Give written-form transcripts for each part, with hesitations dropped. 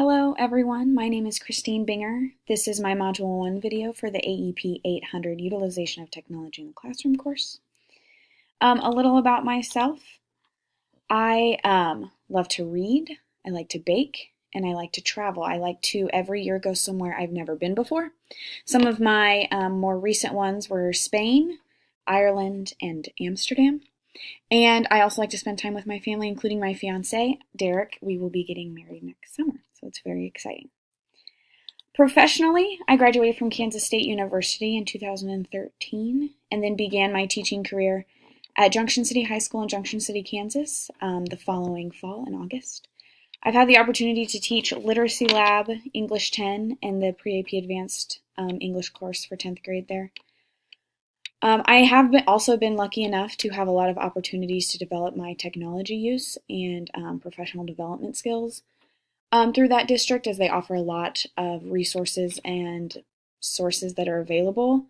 Hello everyone, my name is Christine Binger. This is my Module 1 video for the AEP800 Utilization of Technology in the Classroom course. A little about myself. I love to read, I like to bake, and I like to travel. I like to every year go somewhere I've never been before. Some of my more recent ones were Spain, Ireland, and Amsterdam. And I also like to spend time with my family, including my fiance, Derek. We will be getting married next summer, so it's very exciting. Professionally, I graduated from Kansas State University in 2013 and then began my teaching career at Junction City High School in Junction City, Kansas, the following fall in August. I've had the opportunity to teach Literacy Lab, English 10, and the Pre-AP Advanced English course for 10th grade there. I have also been lucky enough to have a lot of opportunities to develop my technology use and professional development skills through that district, as they offer a lot of resources and sources that are available.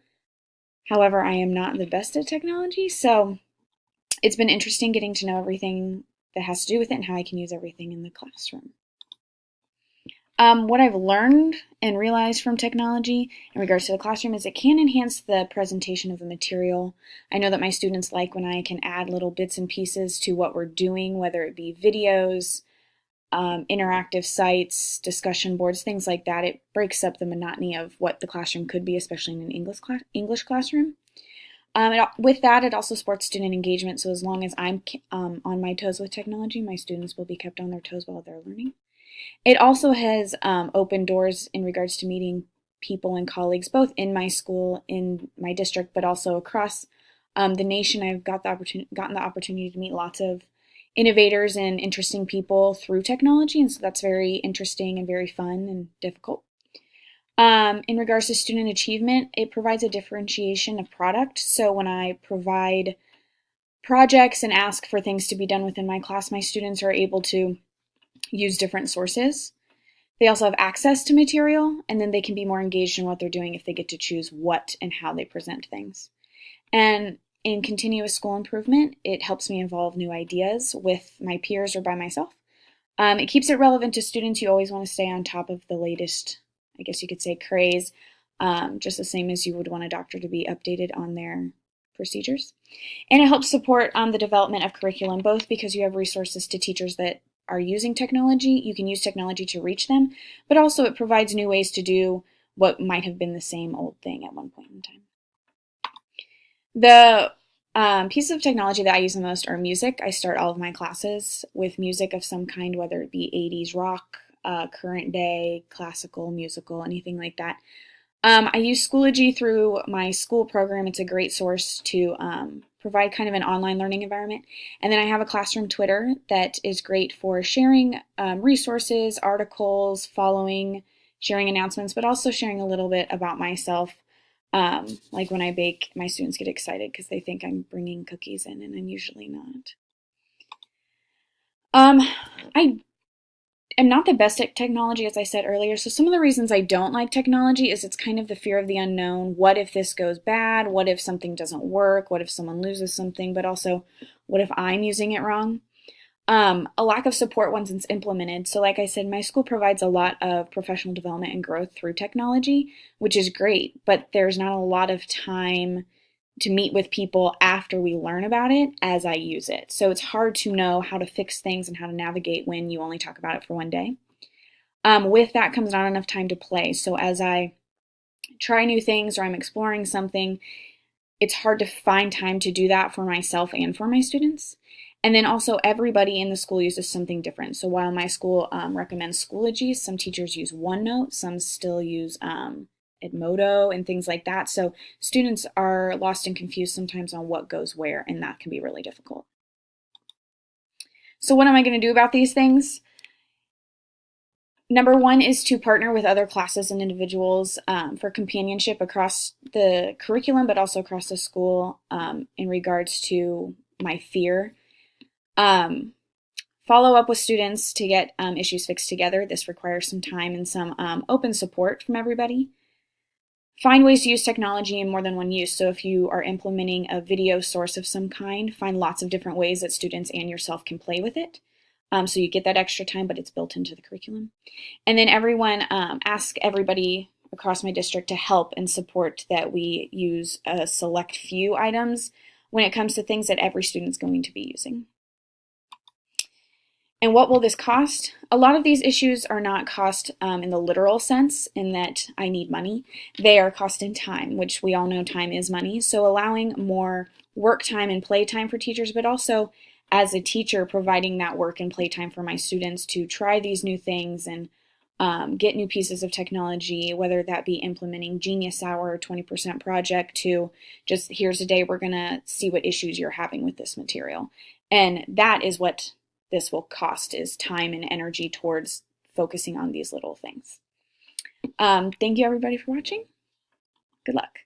However, I am not the best at technology, so it's been interesting getting to know everything that has to do with it and how I can use everything in the classroom. What I've learned and realized from technology in regards to the classroom is it can enhance the presentation of the material. I know that my students like when I can add little bits and pieces to what we're doing, whether it be videos, interactive sites, discussion boards, things like that. It breaks up the monotony of what the classroom could be, especially in an English classroom. With that, it also supports student engagement, so as long as I'm on my toes with technology, my students will be kept on their toes while they're learning. It also has opened doors in regards to meeting people and colleagues, both in my school, in my district, but also across the nation. I've gotten the opportunity to meet lots of innovators and interesting people through technology, and so that's very interesting and very fun and difficult. In regards to student achievement, it provides a differentiation of product. So when I provide projects and ask for things to be done within my class, my students are able to use different sources. They also have access to material, and then they can be more engaged in what they're doing if they get to choose what and how they present things. And in continuous school improvement, it helps me evolve new ideas with my peers or by myself. It keeps it relevant to students. You always want to stay on top of the latest, I guess you could say, craze, just the same as you would want a doctor to be updated on their procedures. And it helps support the development of curriculum, both because you have resources to teachers that are using technology. You can use technology to reach them, but also it provides new ways to do what might have been the same old thing at one point in time. The pieces of technology that I use the most are music. I start all of my classes with music of some kind, whether it be 80s rock, current day, classical, musical, anything like that. I use Schoology through my school program. It's a great source to provide kind of an online learning environment. And then I have a classroom Twitter that is great for sharing resources, articles, following, sharing announcements, but also sharing a little bit about myself. Like when I bake, my students get excited because they think I'm bringing cookies in, and I'm usually not. I'm not the best at technology, as I said earlier, so some of the reasons I don't like technology is it's kind of the fear of the unknown. What if this goes bad? What if something doesn't work? What if someone loses something? But also, what if I'm using it wrong? A lack of support once it's implemented. So like I said, my school provides a lot of professional development and growth through technology, which is great, but there's not a lot of time to meet with people after we learn about it as I use it. So it's hard to know how to fix things and how to navigate when you only talk about it for one day. With that comes not enough time to play. So as I try new things or I'm exploring something, it's hard to find time to do that for myself and for my students. And then also everybody in the school uses something different. So while my school recommends Schoology, some teachers use OneNote, some still use Edmodo and things like that. So students are lost and confused sometimes on what goes where, and that can be really difficult. So what am I going to do about these things? Number one is to partner with other classes and individuals for companionship across the curriculum, but also across the school in regards to my fear. Follow up with students to get issues fixed together. This requires some time and some open support from everybody. Find ways to use technology in more than one use. So if you are implementing a video source of some kind, find lots of different ways that students and yourself can play with it. So you get that extra time, but it's built into the curriculum. And then everyone, ask everybody across my district to help and support that we use a select few items when it comes to things that every student's going to be using. And what will this cost? A lot of these issues are not cost in the literal sense, in that I need money. They are cost in time, which we all know time is money. So allowing more work time and play time for teachers, but also as a teacher providing that work and play time for my students to try these new things and get new pieces of technology, whether that be implementing Genius Hour or 20% project to just here's a day we're going to see what issues you're having with this material. And that is what this will cost, is time and energy towards focusing on these little things. Thank you everybody for watching. Good luck.